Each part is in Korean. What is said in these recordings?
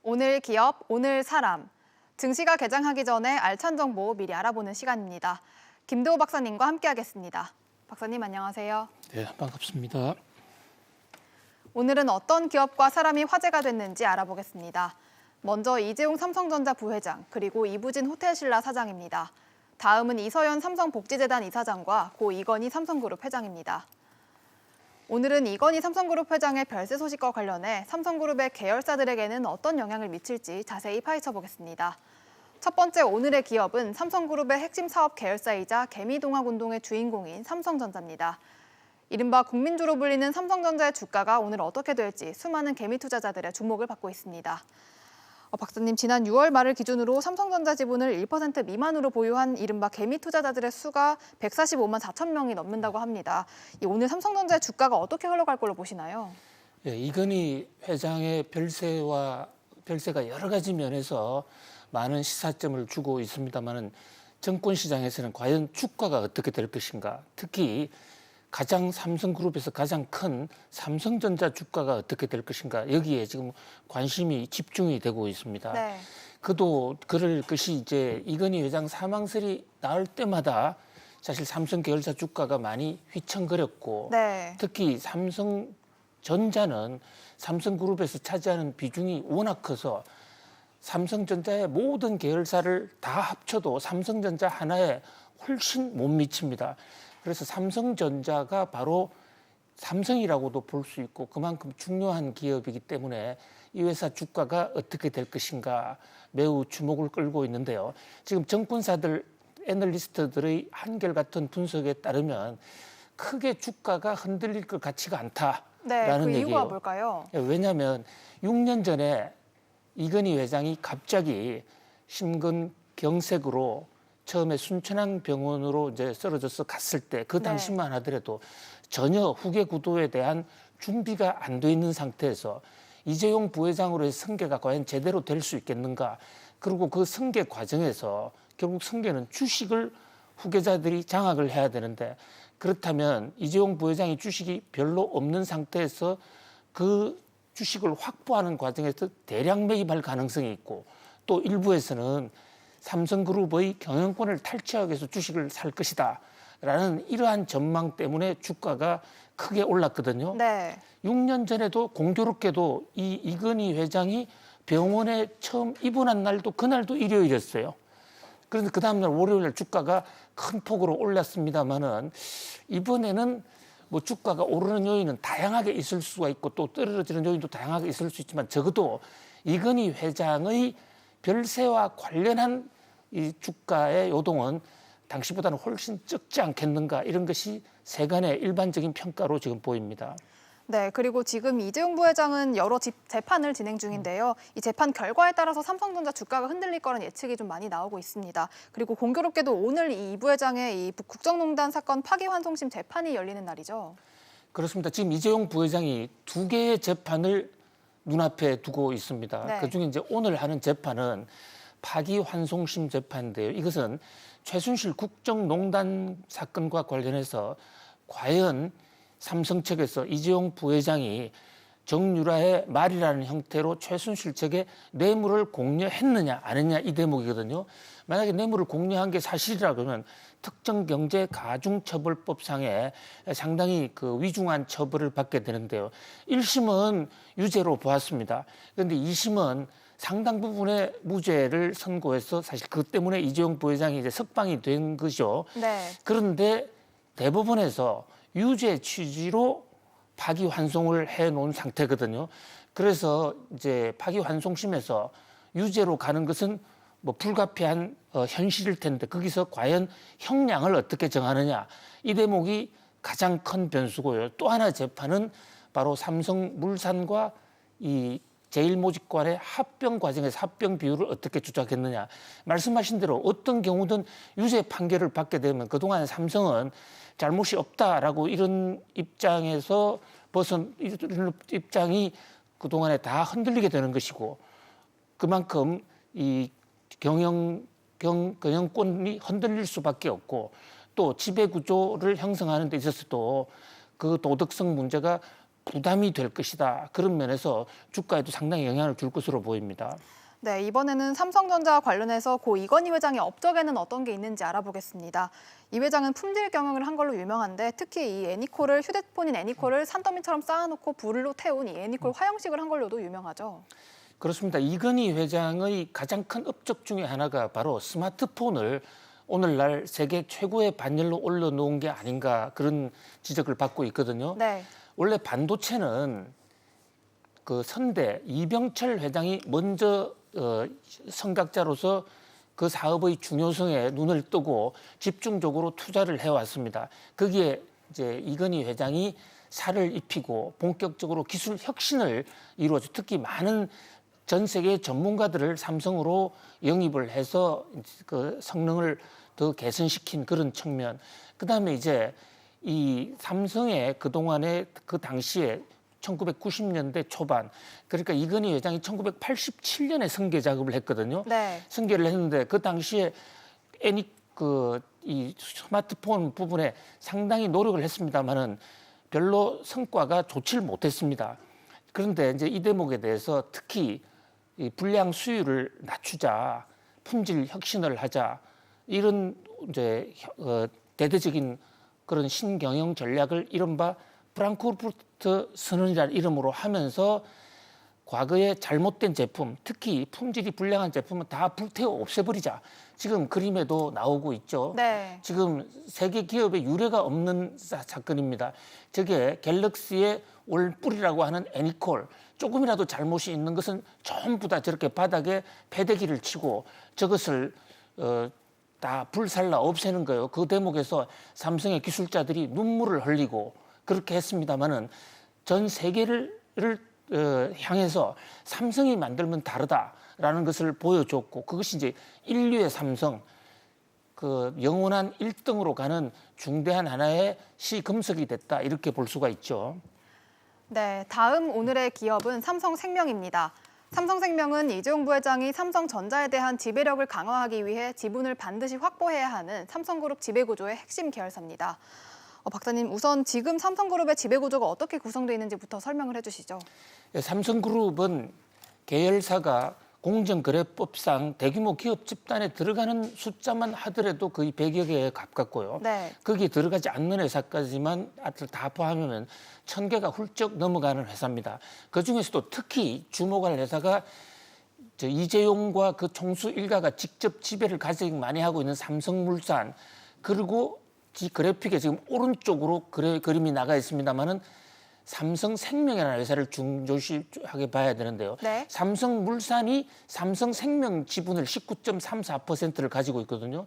오늘 기업, 오늘 사람. 증시가 개장하기 전에 알찬 정보 미리 알아보는 시간입니다. 김도우 박사님과 함께하겠습니다. 박사님 안녕하세요. 네, 반갑습니다. 오늘은 어떤 기업과 사람이 화제가 됐는지 알아보겠습니다. 먼저 이재용 삼성전자 부회장, 그리고 이부진 호텔신라 사장입니다. 다음은 이서연 삼성복지재단 이사장과 고 이건희 삼성그룹 회장입니다. 오늘은 이건희 삼성그룹 회장의 별세 소식과 관련해 삼성그룹의 계열사들에게는 어떤 영향을 미칠지 자세히 파헤쳐 보겠습니다. 첫 번째 오늘의 기업은 삼성그룹의 핵심 사업 계열사이자 개미동학운동의 주인공인 삼성전자입니다. 이른바 국민주로 불리는 삼성전자의 주가가 오늘 어떻게 될지 수많은 개미 투자자들의 주목을 받고 있습니다. 박사님, 지난 6월 말을 기준으로 삼성전자 지분을 1% 미만으로 보유한 이른바 개미 투자자들의 수가 145만 4천 명이 넘는다고 합니다. 오늘 삼성전자의 주가가 어떻게 흘러갈 걸로 보시나요? 예, 이건희 회장의 별세가 여러 가지 면에서 많은 시사점을 주고 있습니다만 정권시장에서는 과연 주가가 어떻게 될 것인가, 특히 삼성그룹에서 가장 큰 삼성전자 주가가 어떻게 될 것인가, 여기에 지금 관심이 집중이 되고 있습니다. 네. 그럴 것이 이제 이건희 회장 사망설이 나올 때마다 사실 삼성 계열사 주가가 많이 휘청거렸고, 네. 특히 삼성전자는 삼성그룹에서 차지하는 비중이 워낙 커서 삼성전자의 모든 계열사를 다 합쳐도 삼성전자 하나에 훨씬 못 미칩니다. 그래서 삼성전자가 바로 삼성이라고도 볼 수 있고 그만큼 중요한 기업이기 때문에 이 회사 주가가 어떻게 될 것인가 매우 주목을 끌고 있는데요. 지금 정권사들, 애널리스트들의 한결같은 분석에 따르면 크게 주가가 흔들릴 것 같지가 않다라는 그 얘기예요. 이유가 뭘까요? 왜냐하면 6년 전에 이건희 회장이 갑자기 심근경색으로 처음에 순천향병원으로 이제 쓰러져서 갔을 때 그 당시만 하더라도 전혀 후계 구도에 대한 준비가 안 돼 있는 상태에서 이재용 부회장으로의 승계가 과연 제대로 될 수 있겠는가. 그리고 그 승계 과정에서 결국 승계는 주식을 후계자들이 장악을 해야 되는데, 그렇다면 이재용 부회장이 주식이 별로 없는 상태에서 그 주식을 확보하는 과정에서 대량 매입할 가능성이 있고, 또 일부에서는 삼성그룹의 경영권을 탈취하기 위해서 주식을 살 것이다 라는 이러한 전망 때문에 주가가 크게 올랐거든요. 네. 6년 전에도 공교롭게도 이건희 회장이 병원에 처음 입원한 날도 그날도 일요일이었어요. 그런데 그 다음날 월요일 주가가 큰 폭으로 올랐습니다만은 이번에는 뭐 주가가 오르는 요인은 다양하게 있을 수가 있고 또 떨어지는 요인도 다양하게 있을 수 있지만 적어도 이건희 회장의 별세와 관련한 이 주가의 요동은 당시보다는 훨씬 적지 않겠는가, 이런 것이 세간의 일반적인 평가로 지금 보입니다. 네, 그리고 지금 이재용 부회장은 여러 재판을 진행 중인데요. 이 재판 결과에 따라서 삼성전자 주가가 흔들릴 거라는 예측이 좀 많이 나오고 있습니다. 그리고 공교롭게도 오늘 이 부회장의 이 국정농단 사건 파기환송심 재판이 열리는 날이죠. 그렇습니다. 지금 이재용 부회장이 2개의 재판을 눈앞에 두고 있습니다. 네. 그중에 이제 오늘 하는 재판은 파기환송심 재판인데요. 이것은 최순실 국정농단 사건과 관련해서 과연 삼성 측에서 이재용 부회장이 정유라의 말이라는 형태로 최순실 측에 뇌물을 공여했느냐 안 했느냐, 이 대목이거든요. 만약에 뇌물을 공여한 게 사실이라 그러면 특정경제가중처벌법상에 상당히 위중한 처벌을 받게 되는데요. 1심은 유죄로 보았습니다. 그런데 2심은 상당 부분의 무죄를 선고해서 사실 그 때문에 이재용 부회장이 이제 석방이 된 거죠. 네. 그런데 대법원에서 유죄 취지로 파기환송을 해놓은 상태거든요. 그래서 이제 파기환송심에서 유죄로 가는 것은 뭐 불가피한 현실일 텐데 거기서 과연 형량을 어떻게 정하느냐, 이 대목이 가장 큰 변수고요. 또 하나 재판은 바로 삼성물산과 이 제일모직관의 합병 과정에서 합병 비율을 어떻게 조작했느냐. 말씀하신 대로 어떤 경우든 유죄 판결을 받게 되면 그동안 삼성은 잘못이 없다라고 이런 입장에서 이런 입장이 그동안에 다 흔들리게 되는 것이고, 그만큼 이 경영권이 흔들릴 수밖에 없고, 또 지배구조를 형성하는 데 있어서도 그 도덕성 문제가 부담이 될 것이다. 그런 면에서 주가에도 상당히 영향을 줄 것으로 보입니다. 네, 이번에는 삼성전자와 관련해서 고 이건희 회장의 업적에는 어떤 게 있는지 알아보겠습니다. 이 회장은 품질 경영을 한 걸로 유명한데 특히 이 애니콜을 휴대폰인 애니콜을 산더미처럼 쌓아놓고 불로 태운 이 애니콜 화형식을 한 걸로도 유명하죠. 그렇습니다. 이건희 회장의 가장 큰 업적 중에 하나가 바로 스마트폰을 오늘날 세계 최고의 반열로 올려놓은 게 아닌가 그런 지적을 받고 있거든요. 네. 원래 반도체는 그 선대 이병철 회장이 먼저 선각자로서 그 사업의 중요성에 눈을 뜨고 집중적으로 투자를 해왔습니다. 거기에 이제 이건희 회장이 살을 입히고 본격적으로 기술 혁신을 이루어서 특히 많은 전 세계 전문가들을 삼성으로 영입을 해서 그 성능을 더 개선시킨 그런 측면. 그다음에 이제 이 삼성의 그동안에 그 당시에 1990년대 초반 그러니까 이건희 회장이 1987년에 승계 작업을 했거든요. 네. 승계를 했는데 그 당시에 이 스마트폰 부분에 상당히 노력을 했습니다만은 별로 성과가 좋지를 못했습니다. 그런데 이제 이 대목에 대해서 특히 이 불량 수율을 낮추자, 품질 혁신을 하자 이런 이제 대대적인 그런 신경영 전략을 이른바 프랑크푸르트 선언이라는 이름으로 하면서 과거에 잘못된 제품, 특히 품질이 불량한 제품은 다 불태워 없애버리자. 지금 그림에도 나오고 있죠. 네. 지금 세계 기업의 유례가 없는 사건입니다. 저게 갤럭시의 올뿌리라고 하는 애니콜. 조금이라도 잘못이 있는 것은 전부 다 저렇게 바닥에 패대기를 치고 저것을 다 불살라 없애는 거예요. 그 대목에서 삼성의 기술자들이 눈물을 흘리고 그렇게 했습니다마는 전 세계를 향해서 삼성이 만들면 다르다라는 것을 보여줬고 그것이 이제 인류의 삼성, 그 영원한 1등으로 가는 중대한 하나의 시금석이 됐다 이렇게 볼 수가 있죠. 네, 다음 오늘의 기업은 삼성생명입니다. 삼성생명은 이재용 부회장이 삼성전자에 대한 지배력을 강화하기 위해 지분을 반드시 확보해야 하는 삼성그룹 지배구조의 핵심 계열사입니다. 박사님, 우선 지금 삼성그룹의 지배구조가 어떻게 구성되어 있는지부터 설명을 해주시죠. 삼성그룹은 계열사가 공정거래법상 대규모 기업 집단에 들어가는 숫자만 하더라도 거의 100여 개에 가깝고요. 네. 거기에 들어가지 않는 회사까지만 다 포함하면 1000개가 훌쩍 넘어가는 회사입니다. 그중에서도 특히 주목할 회사가 이재용과 그 총수 일가가 직접 지배를 가장 많이 하고 있는 삼성물산 그리고 이 그래픽에 지금 오른쪽으로 그림이 나가 있습니다만은 삼성생명이라는 회사를 중요시하게 봐야 되는데요. 네. 삼성물산이 삼성생명 지분을 19.34%를 가지고 있거든요.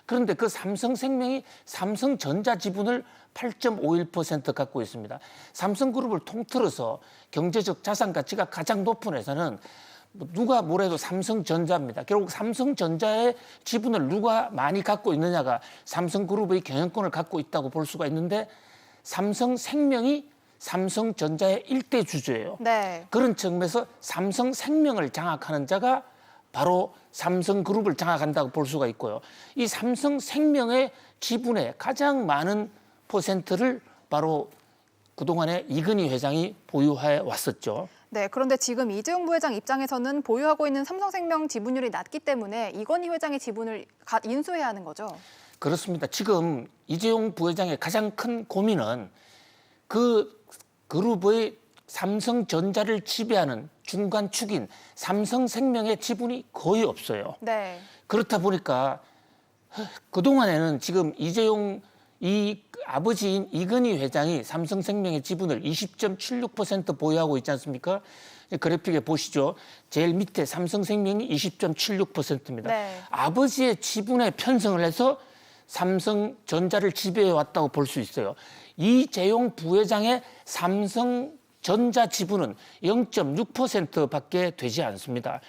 그런데 그 삼성생명이 삼성전자 지분을 8.51% 갖고 있습니다. 삼성그룹을 통틀어서 경제적 자산 가치가 가장 높은 회사는 누가 뭐래도 삼성전자입니다. 결국 삼성전자의 지분을 누가 많이 갖고 있느냐가 삼성그룹의 경영권을 갖고 있다고 볼 수가 있는데 삼성생명이 삼성전자의 일대 주주예요. 네. 그런 측면에서 삼성생명을 장악하는 자가 바로 삼성그룹을 장악한다고 볼 수가 있고요. 이 삼성생명의 지분의 가장 많은 퍼센트를 바로 그동안에 이건희 회장이 보유해 왔었죠. 네, 그런데 지금 이재용 부회장 입장에서는 보유하고 있는 삼성생명 지분율이 낮기 때문에 이건희 회장의 지분을 인수해야 하는 거죠. 그렇습니다. 지금 이재용 부회장의 가장 큰 고민은 그 그룹의 삼성전자를 지배하는 중간축인 삼성생명의 지분이 거의 없어요. 네. 그렇다 보니까 그동안에는 지금 이재용 이 아버지인 이건희 회장이 삼성생명의 지분을 20.76% 보유하고 있지 않습니까? 그래픽에 보시죠. 제일 밑에 삼성생명이 20.76%입니다. 네. 아버지의 지분에 편성을 해서 삼성전자를 지배해 왔다고 볼 수 있어요. 이재용 부회장의 삼성전자 지분은 0.6%밖에 되지 않습니다.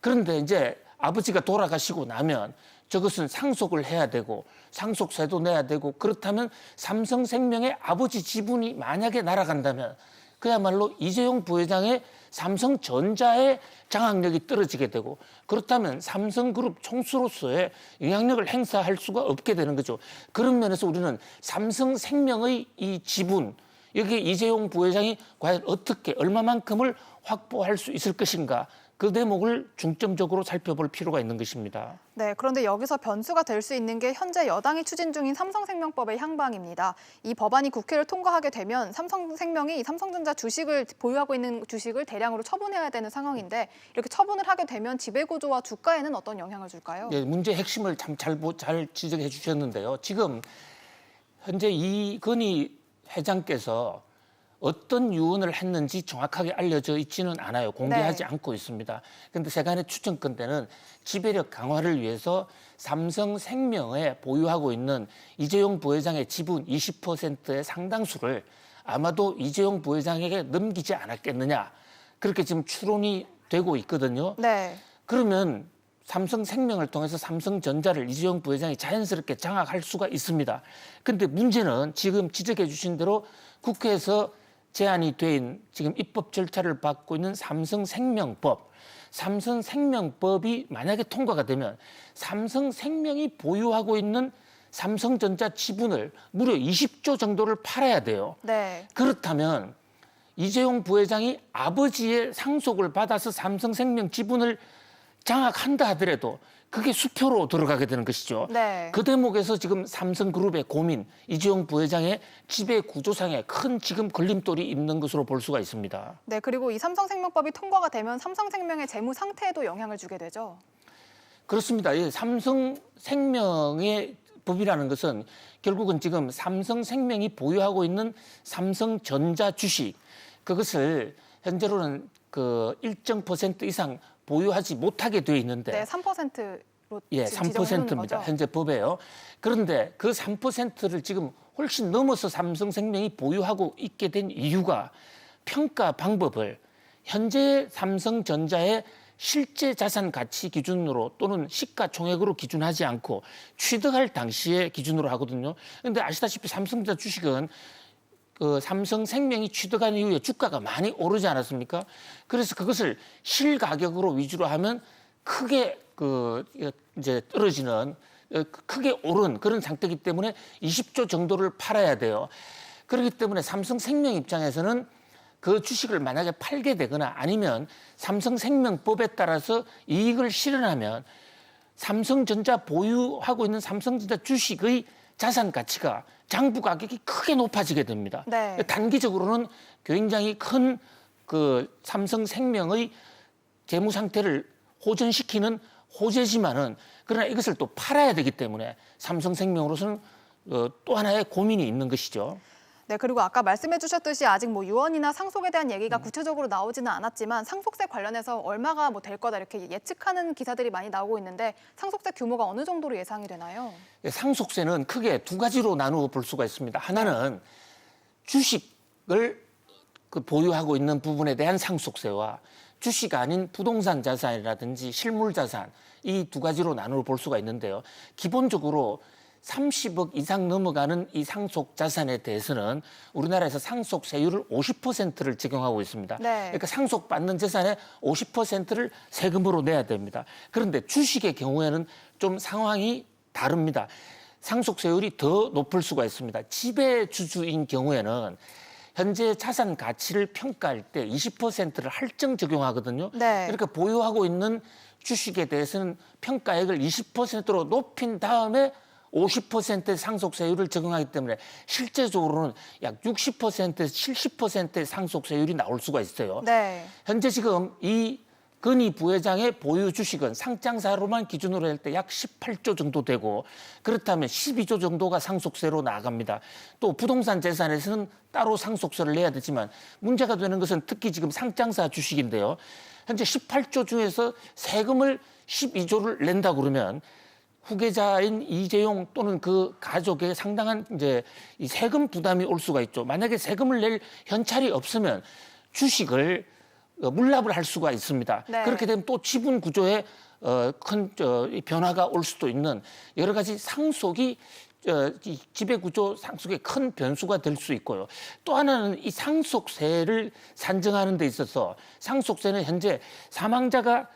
그런데 이제 아버지가 돌아가시고 나면 저것은 상속을 해야 되고 상속세도 내야 되고 그렇다면 삼성생명의 아버지 지분이 만약에 날아간다면 그야말로 이재용 부회장의 삼성전자의 장악력이 떨어지게 되고 그렇다면 삼성그룹 총수로서의 영향력을 행사할 수가 없게 되는 거죠. 그런 면에서 우리는 삼성생명의 이 지분 여기에 이재용 부회장이 과연 어떻게 얼마만큼을 확보할 수 있을 것인가 그 대목을 중점적으로 살펴볼 필요가 있는 것입니다. 네, 그런데 여기서 변수가 될 수 있는 게 현재 여당이 추진 중인 삼성생명법의 향방입니다. 이 법안이 국회를 통과하게 되면 삼성생명이 삼성전자 주식을 보유하고 있는 주식을 대량으로 처분해야 되는 상황인데 이렇게 처분을 하게 되면 지배구조와 주가에는 어떤 영향을 줄까요? 네, 문제의 핵심을 참 잘 지적해 주셨는데요. 지금 현재 이건희 회장께서 어떤 유언을 했는지 정확하게 알려져 있지는 않아요. 공개하지 않고 있습니다. 그런데 세간의 추정컨대는 지배력 강화를 위해서 삼성생명에 보유하고 있는 이재용 부회장의 지분 20%의 상당수를 아마도 이재용 부회장에게 넘기지 않았겠느냐. 그렇게 지금 추론이 되고 있거든요. 네. 그러면 삼성생명을 통해서 삼성전자를 이재용 부회장이 자연스럽게 장악할 수가 있습니다. 그런데 문제는 지금 지적해 주신 대로 국회에서 제안이 된 지금 입법 절차를 밟고 있는 삼성생명법. 삼성생명법이 만약에 통과가 되면 삼성생명이 보유하고 있는 삼성전자 지분을 무려 20조 정도를 팔아야 돼요. 네. 그렇다면 이재용 부회장이 아버지의 상속을 받아서 삼성생명 지분을 장악한다 하더라도 그게 수표로 들어가게 되는 것이죠. 네. 그 대목에서 지금 삼성그룹의 고민, 이재용 부회장의 지배 구조상에 큰 지금 걸림돌이 있는 것으로 볼 수가 있습니다. 네, 그리고 이 삼성생명법이 통과가 되면 삼성생명의 재무 상태에도 영향을 주게 되죠. 그렇습니다. 예, 삼성생명의 법이라는 것은 결국은 지금 삼성생명이 보유하고 있는 삼성전자 주식 그것을 현재로는 그 일정 퍼센트 이상 보유하지 못하게 돼 있는데 네, 3%로 예, 지정해 3%입니다. 거죠? 현재 법에요. 그런데 그 3%를 지금 훨씬 넘어서 삼성생명이 보유하고 있게 된 이유가 평가 방법을 현재 삼성전자의 실제 자산 가치 기준으로 또는 시가총액으로 기준하지 않고 취득할 당시의 기준으로 하거든요. 그런데 아시다시피 삼성전자 주식은 그 삼성생명이 취득한 이후에 주가가 많이 오르지 않았습니까? 그래서 그것을 실가격으로 위주로 하면 크게 그 이제 떨어지는 크게 오른 그런 상태이기 때문에 20조 정도를 팔아야 돼요. 그렇기 때문에 삼성생명 입장에서는 그 주식을 만약에 팔게 되거나 아니면 삼성생명법에 따라서 이익을 실현하면 삼성전자 보유하고 있는 삼성전자 주식의 자산 가치가 장부 가격이 크게 높아지게 됩니다. 네. 단기적으로는 굉장히 큰 그 삼성생명의 재무 상태를 호전시키는 호재지만은 그러나 이것을 또 팔아야 되기 때문에 삼성생명으로서는 또 하나의 고민이 있는 것이죠. 네, 그리고 아까 말씀해 주셨듯이 아직 뭐 유언이나 상속에 대한 얘기가 구체적으로 나오지는 않았지만 상속세 관련해서 얼마가 뭐 될 거다 이렇게 예측하는 기사들이 많이 나오고 있는데 상속세 규모가 어느 정도로 예상이 되나요? 상속세는 크게 두 가지로 나누어 볼 수가 있습니다. 하나는 주식을 그 보유하고 있는 부분에 대한 상속세와 주식 아닌 부동산 자산이라든지 실물 자산 이 두 가지로 나누어 볼 수가 있는데요. 기본적으로 30억 이상 넘어가는 이 상속 자산에 대해서는 우리나라에서 상속세율을 50%를 적용하고 있습니다. 네. 그러니까 상속받는 재산의 50%를 세금으로 내야 됩니다. 그런데 주식의 경우에는 좀 상황이 다릅니다. 상속세율이 더 높을 수가 있습니다. 지배주주인 경우에는 현재 자산 가치를 평가할 때 20%를 할증 적용하거든요. 네. 그러니까 보유하고 있는 주식에 대해서는 평가액을 20%로 높인 다음에 50%의 상속세율을 적용하기 때문에 실제적으로는 약 60%에서 70%의 상속세율이 나올 수가 있어요. 네. 현재 지금 이 건희 부회장의 보유 주식은 상장사로만 기준으로 할 때 약 18조 정도 되고 그렇다면 12조 정도가 상속세로 나갑니다. 또 부동산 재산에서는 따로 상속세를 내야 되지만 문제가 되는 것은 특히 지금 상장사 주식인데요. 현재 18조 중에서 세금을 12조를 낸다 그러면 후계자인 이재용 또는 그 가족에 상당한 이제 이 세금 부담이 올 수가 있죠. 만약에 세금을 낼 현찰이 없으면 주식을 물납을 할 수가 있습니다. 네. 그렇게 되면 또 지분 구조에 큰 변화가 올 수도 있는 여러 가지 상속이 이 지배 구조 상속에 큰 변수가 될 수 있고요. 또 하나는 이 상속세를 산정하는 데 있어서 상속세는 현재 사망자가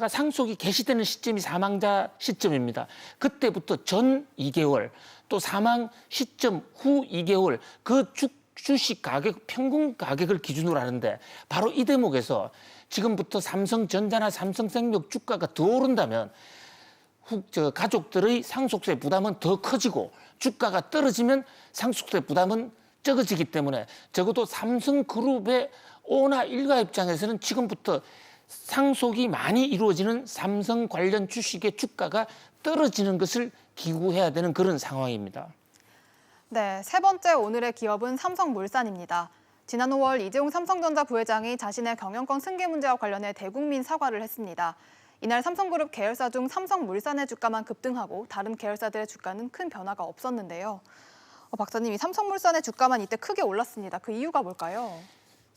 상속이 개시되는 시점이 사망자 시점입니다. 그때부터 전 2개월 또 사망 시점 후 2개월 그 주식 가격 평균 가격을 기준으로 하는데 바로 이 대목에서 지금부터 삼성전자나 삼성생명 주가가 더 오른다면 가족들의 상속세 부담은 더 커지고 주가가 떨어지면 상속세 부담은 적어지기 때문에 적어도 삼성그룹의 오나 일가 입장에서는 지금부터 상속이 많이 이루어지는 삼성 관련 주식의 주가가 떨어지는 것을 기구해야 되는 그런 상황입니다. 네, 세 번째 오늘의 기업은 삼성물산입니다. 지난 5월 이재용 삼성전자 부회장이 자신의 경영권 승계 문제와 관련해 대국민 사과를 했습니다. 이날 삼성그룹 계열사 중 삼성물산의 주가만 급등하고 다른 계열사들의 주가는 큰 변화가 없었는데요. 박사님, 이 삼성물산의 주가만 이때 크게 올랐습니다. 그 이유가 뭘까요?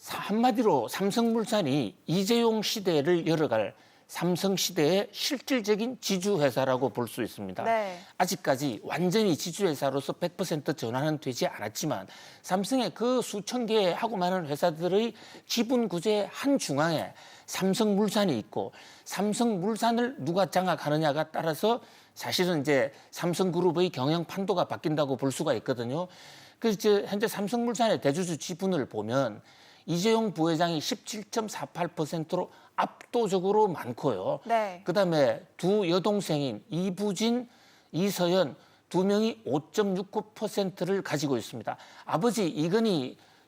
한마디로 삼성물산이 이재용 시대를 열어갈 삼성 시대의 실질적인 지주회사라고 볼 수 있습니다. 네. 아직까지 완전히 지주회사로서 100% 전환은 되지 않았지만 삼성의 그 수천 개의 하고 많은 회사들의 지분 구조의 한 중앙에 삼성물산이 있고 삼성물산을 누가 장악하느냐가 따라서 사실은 이제 삼성그룹의 경영 판도가 바뀐다고 볼 수가 있거든요. 그래서 현재 삼성물산의 대주주 지분을 보면 이재용 부회장이 17.48%로 압도적으로 많고요. 네. 그다음에 두 여동생인 이부진, 이서연 두 명이 5.69%를 가지고 있습니다. 아버지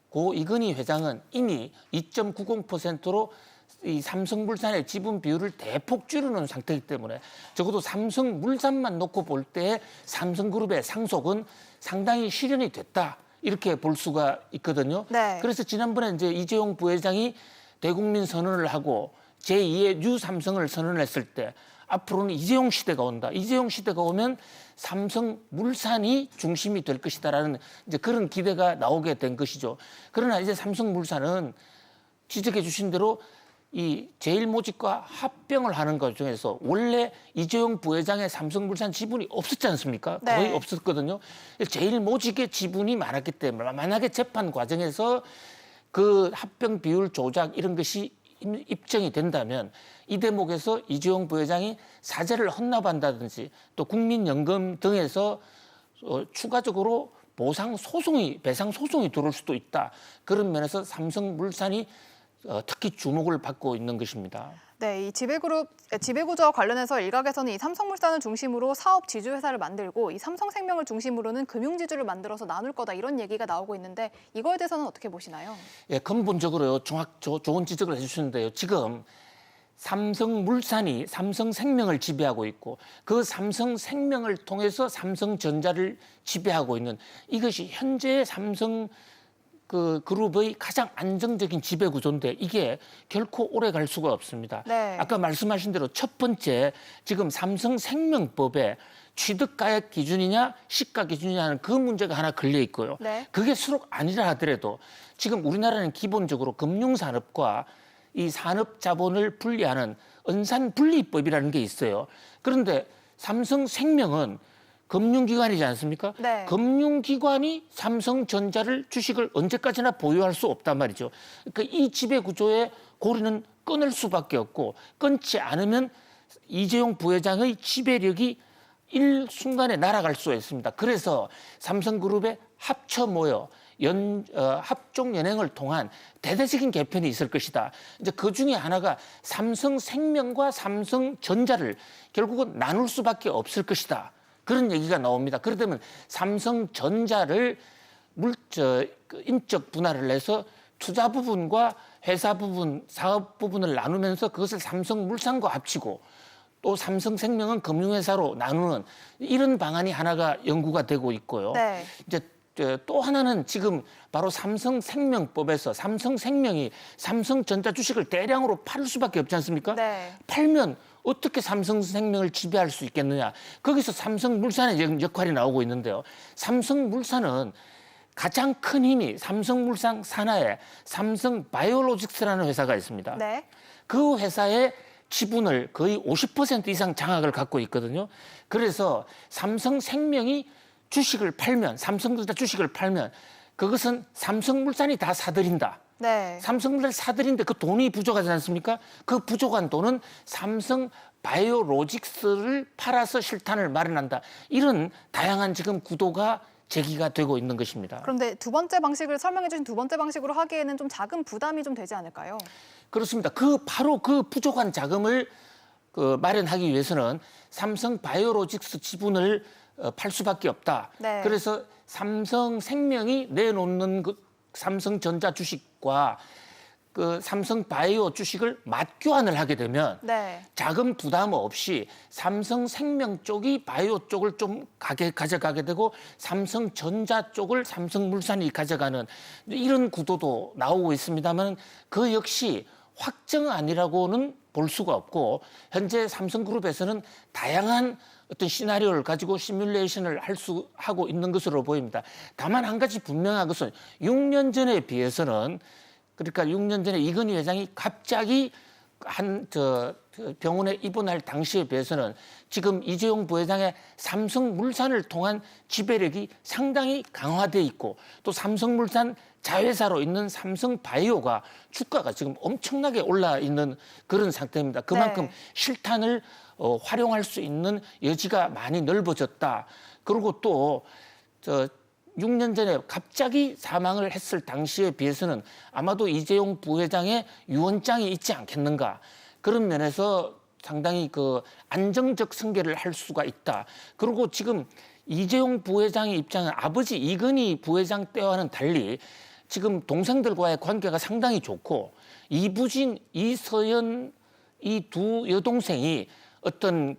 고 이건희 회장은 이미 2.90%로 이 삼성물산의 지분 비율을 대폭 줄여놓은 상태이기 때문에 적어도 삼성물산만 놓고 볼 때 삼성그룹의 상속은 상당히 실현이 됐다. 이렇게 볼 수가 있거든요. 네. 그래서 지난번에 이제 이재용 부회장이 대국민 선언을 하고 제2의 뉴 삼성을 선언했을 때 앞으로는 이재용 시대가 온다. 이재용 시대가 오면 삼성물산이 중심이 될 것이다라는 이제 그런 기대가 나오게 된 것이죠. 그러나 이제 삼성물산은 지적해 주신 대로 이 제일모직과 합병을 하는 것 중에서 원래 이재용 부회장의 삼성물산 지분이 없었지 않습니까? 네. 거의 없었거든요. 제일모직의 지분이 많았기 때문에 만약에 재판 과정에서 그 합병 비율 조작 이런 것이 입증이 된다면 이 대목에서 이재용 부회장이 사죄를 헌납한다든지 또 국민연금 등에서 추가적으로 배상 소송이 들어올 수도 있다. 그런 면에서 삼성물산이 특히 주목을 받고 있는 것입니다. 네, 이 지배구조와 관련해서 일각에서는 이 삼성물산을 중심으로 사업 지주회사를 만들고 이 삼성생명을 중심으로는 금융지주를 만들어서 나눌 거다 이런 얘기가 나오고 있는데 이거에 대해서는 어떻게 보시나요? 예, 근본적으로요. 좋은 지적을 해주시는데요. 지금 삼성물산이 삼성생명을 지배하고 있고 그 삼성생명을 통해서 삼성전자를 지배하고 있는 이것이 현재의 삼성 그룹의 가장 안정적인 지배 구조인데 이게 결코 오래 갈 수가 없습니다. 네. 아까 말씀하신 대로 첫 번째 지금 삼성생명법에 취득가액 기준이냐 시가 기준이냐는 그 문제가 하나 걸려 있고요. 네. 그게 수록 아니라 하더라도 지금 우리나라는 기본적으로 금융산업과 이 산업자본을 분리하는 은산분리법이라는 게 있어요. 그런데 삼성생명은 금융기관이지 않습니까? 네. 금융기관이 삼성전자를 주식을 언제까지나 보유할 수 없단 말이죠. 그러니까 이 지배구조의 고리는 끊을 수밖에 없고 끊지 않으면 이재용 부회장의 지배력이 일순간에 날아갈 수가 있습니다. 그래서 삼성그룹의 합쳐 모여 합종 연행을 통한 대대적인 개편이 있을 것이다. 이제 그 중에 하나가 삼성생명과 삼성전자를 결국은 나눌 수밖에 없을 것이다. 그런 얘기가 나옵니다. 그렇다면 삼성전자를 인적 분할을 해서 투자 부분과 회사 부분, 사업 부분을 나누면서 그것을 삼성물산과 합치고 또 삼성생명은 금융회사로 나누는 이런 방안이 하나가 연구가 되고 있고요. 네. 이제 또 하나는 지금 바로 삼성생명법에서 삼성생명이 삼성전자 주식을 대량으로 팔 수밖에 없지 않습니까? 네. 팔면 어떻게 삼성생명을 지배할 수 있겠느냐. 거기서 삼성물산의 역할이 나오고 있는데요. 삼성물산은 가장 큰 힘이 삼성물산 산하에 삼성바이오로직스라는 회사가 있습니다. 네. 그 회사의 지분을 거의 50% 이상 장악을 갖고 있거든요. 그래서 삼성생명이 주식을 팔면 삼성전자 주식을 팔면 그것은 삼성물산이 다 사들인다. 네. 삼성물산 사들인데 그 돈이 부족하지 않습니까? 그 부족한 돈은 삼성 바이오로직스를 팔아서 실탄을 마련한다. 이런 다양한 지금 구도가 제기가 되고 있는 것입니다. 그런데 두 번째 방식을 설명해 주신 두 번째 방식으로 하기에는 좀 자금 부담이 좀 되지 않을까요? 그렇습니다. 바로 그 부족한 자금을 마련하기 위해서는 삼성 바이오로직스 지분을 팔 수밖에 없다. 네. 그래서 삼성생명이 내놓는 그 삼성전자 주식과 그 삼성바이오 주식을 맞교환을 하게 되면 네. 자금 부담 없이 삼성생명 쪽이 바이오 쪽을 좀 가져가게 되고 삼성전자 쪽을 삼성물산이 가져가는 이런 구도도 나오고 있습니다만 그 역시 확정안이라고는 볼 수가 없고 현재 삼성그룹에서는 다양한 어떤 시나리오를 가지고 시뮬레이션을 하고 있는 것으로 보입니다. 다만 한 가지 분명한 것은 6년 전에 비해서는 그러니까 6년 전에 이건희 회장이 갑자기 병원에 입원할 당시에 비해서는 지금 이재용 부회장의 삼성물산을 통한 지배력이 상당히 강화돼 있고 또 삼성물산 자회사로 있는 삼성바이오가 주가가 지금 엄청나게 올라 있는 그런 상태입니다. 그만큼 네. 실탄을 활용할 수 있는 여지가 많이 넓어졌다. 그리고 또 6년 전에 갑자기 사망을 했을 당시에 비해서는 아마도 이재용 부회장의 유언장이 있지 않겠는가. 그런 면에서 상당히 안정적 승계를 할 수가 있다. 그리고 지금 이재용 부회장의 입장은 아버지 이건희 부회장 때와는 달리 지금 동생들과의 관계가 상당히 좋고 이부진, 이서연 이 두 여동생이 어떤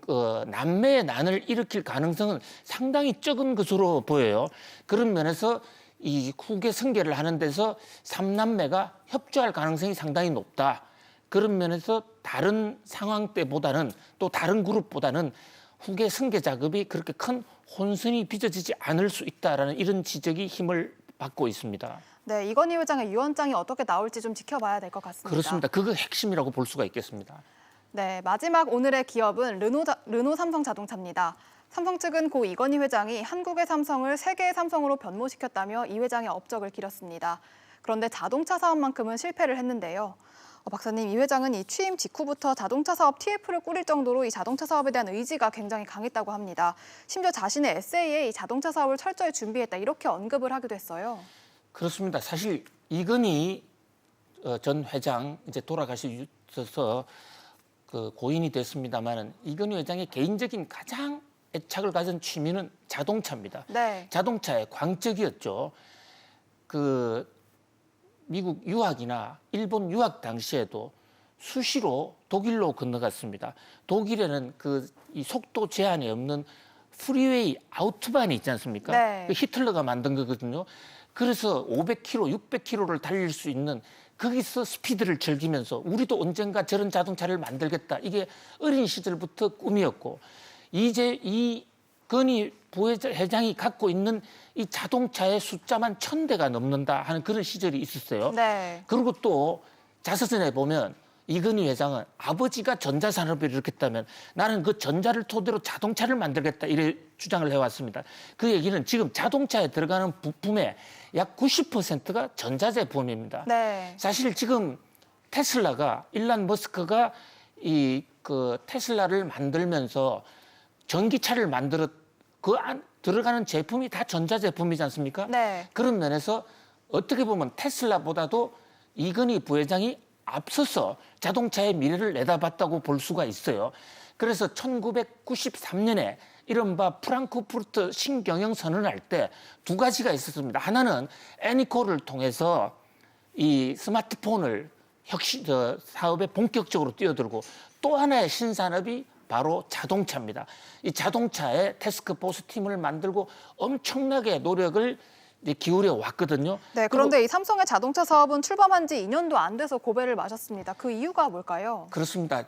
남매의 난을 일으킬 가능성은 상당히 적은 것으로 보여요. 그런 면에서 이 후계 승계를 하는 데서 삼남매가 협조할 가능성이 상당히 높다. 그런 면에서 다른 상황 때보다는 또 다른 그룹보다는 후계 승계 작업이 그렇게 큰 혼선이 빚어지지 않을 수 있다라는 이런 지적이 힘을 받고 있습니다. 네, 이건희 회장의 유언장이 어떻게 나올지 좀 지켜봐야 될 것 같습니다. 그렇습니다. 그거 핵심이라고 볼 수가 있겠습니다. 네, 마지막 오늘의 기업은 르노 삼성자동차입니다. 삼성 측은 고 이건희 회장이 한국의 삼성을 세계의 삼성으로 변모시켰다며 이 회장의 업적을 기렸습니다. 그런데 자동차 사업만큼은 실패를 했는데요. 박사님, 이 회장은 이 취임 직후부터 자동차 사업 TF를 꾸릴 정도로 이 자동차 사업에 대한 의지가 굉장히 강했다고 합니다. 심지어 자신의 에세이에 이 자동차 사업을 철저히 준비했다 이렇게 언급을 하기도 했어요. 그렇습니다. 사실 이건희 전 회장 이제 돌아가셔서 고인이 됐습니다만은 이건희 회장의 개인적인 가장 애착을 가진 취미는 자동차입니다. 네. 자동차의 광적이었죠. 미국 유학이나 일본 유학 당시에도 수시로 독일로 건너갔습니다. 독일에는 이 속도 제한이 없는 프리웨이 아우토반이 있지 않습니까? 네. 히틀러가 만든 거거든요. 그래서 500km, 600km를 달릴 수 있는 거기서 스피드를 즐기면서 우리도 언젠가 저런 자동차를 만들겠다. 이게 어린 시절부터 꿈이었고 이제 이건희 부회장이 갖고 있는 이 자동차의 숫자만 1,000대가 넘는다 하는 그런 시절이 있었어요. 네. 그리고 또 자서전에 보면 이건희 회장은 아버지가 전자산업을 일으켰다면 나는 그 전자를 토대로 자동차를 만들겠다 이래 주장을 해왔습니다. 그 얘기는 지금 자동차에 들어가는 부품의 약 90%가 전자제품입니다. 네. 사실 지금 테슬라가 일론 머스크가 테슬라를 만들면서 전기차를 들어가는 제품이 다 전자제품이지 않습니까? 네. 그런 면에서 어떻게 보면 테슬라보다도 이건희 부회장이 앞서서 자동차의 미래를 내다봤다고 볼 수가 있어요. 그래서 1993년에 이른바 프랑크푸르트 신경영 선언할 때 두 가지가 있었습니다. 하나는 애니콜을 통해서 이 스마트폰을 사업에 본격적으로 뛰어들고 또 하나의 신산업이 바로 자동차입니다. 이 자동차에 태스크포스 팀을 만들고 엄청나게 노력을 기울여 왔거든요. 네, 그런데 이 삼성의 자동차 사업은 출범한 지 2년도 안 돼서 고배를 마셨습니다. 그 이유가 뭘까요? 그렇습니다.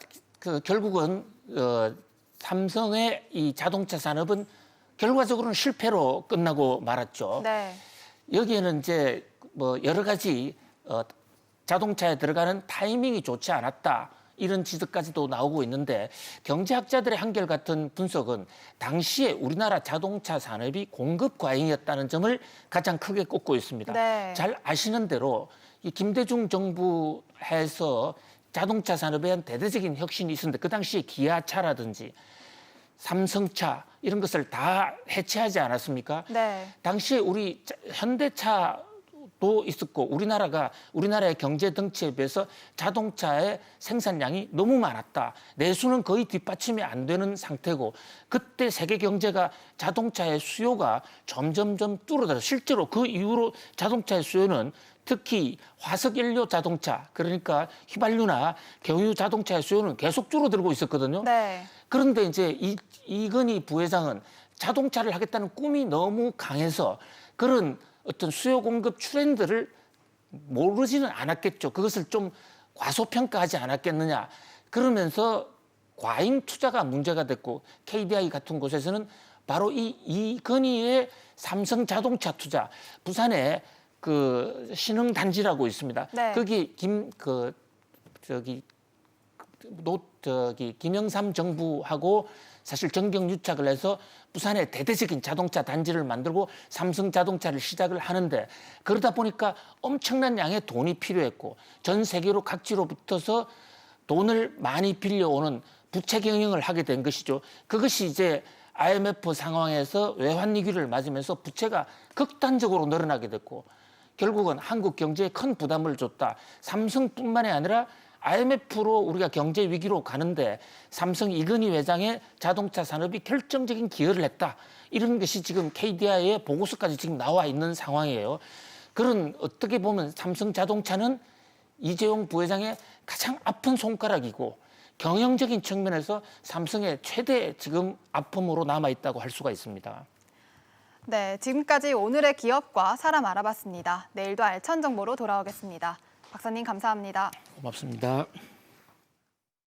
결국은 삼성의 이 자동차 산업은 결과적으로는 실패로 끝나고 말았죠. 네. 여기에는 이제 여러 가지 자동차에 들어가는 타이밍이 좋지 않았다. 이런 지적까지도 나오고 있는데 경제학자들의 한결같은 분석은 당시에 우리나라 자동차 산업이 공급 과잉이었다는 점을 가장 크게 꼽고 있습니다. 네. 잘 아시는 대로 이 김대중 정부 해서 자동차 산업에 대한 대대적인 혁신이 있었는데 그 당시에 기아차라든지 삼성차 이런 것을 다 해체하지 않았습니까? 네. 당시에 우리 현대차도 있었고 우리나라의 경제 덩치에 비해서 자동차의 생산량이 너무 많았다. 내수는 거의 뒷받침이 안 되는 상태고 그때 세계 경제가 자동차의 수요가 점점점 줄어들어 실제로 그 이후로 자동차의 수요는 특히 화석연료 자동차 그러니까 휘발유나 경유 자동차의 수요는 계속 줄어들고 있었거든요. 네. 그런데 이제 이건희 부회장은 자동차를 하겠다는 꿈이 너무 강해서 그런 어떤 수요 공급 트렌드를 모르지는 않았겠죠. 그것을 좀 과소평가하지 않았겠느냐. 그러면서 과잉 투자가 문제가 됐고 KDI 같은 곳에서는 바로 이건희의 삼성 자동차 투자, 부산에 그 신흥 단지라고 있습니다. 네. 거기 김영삼 정부하고 사실 정경유착을 해서 부산에 대대적인 자동차 단지를 만들고 삼성 자동차를 시작을 하는데 그러다 보니까 엄청난 양의 돈이 필요했고 전 세계로 각지로 붙어서 돈을 많이 빌려오는 부채 경영을 하게 된 것이죠. 그것이 이제 IMF 상황에서 외환위기를 맞으면서 부채가 극단적으로 늘어나게 됐고 결국은 한국 경제에 큰 부담을 줬다. 삼성뿐만이 아니라 IMF로 우리가 경제 위기로 가는데 삼성 이건희 회장의 자동차 산업이 결정적인 기여를 했다. 이런 것이 지금 KDI의 보고서까지 지금 나와 있는 상황이에요. 그런 어떻게 보면 삼성 자동차는 이재용 부회장의 가장 아픈 손가락이고 경영적인 측면에서 삼성의 최대 지금 아픔으로 남아 있다고 할 수가 있습니다. 네, 지금까지 오늘의 기업과 사람 알아봤습니다. 내일도 알찬 정보로 돌아오겠습니다. 박사님 감사합니다. 고맙습니다.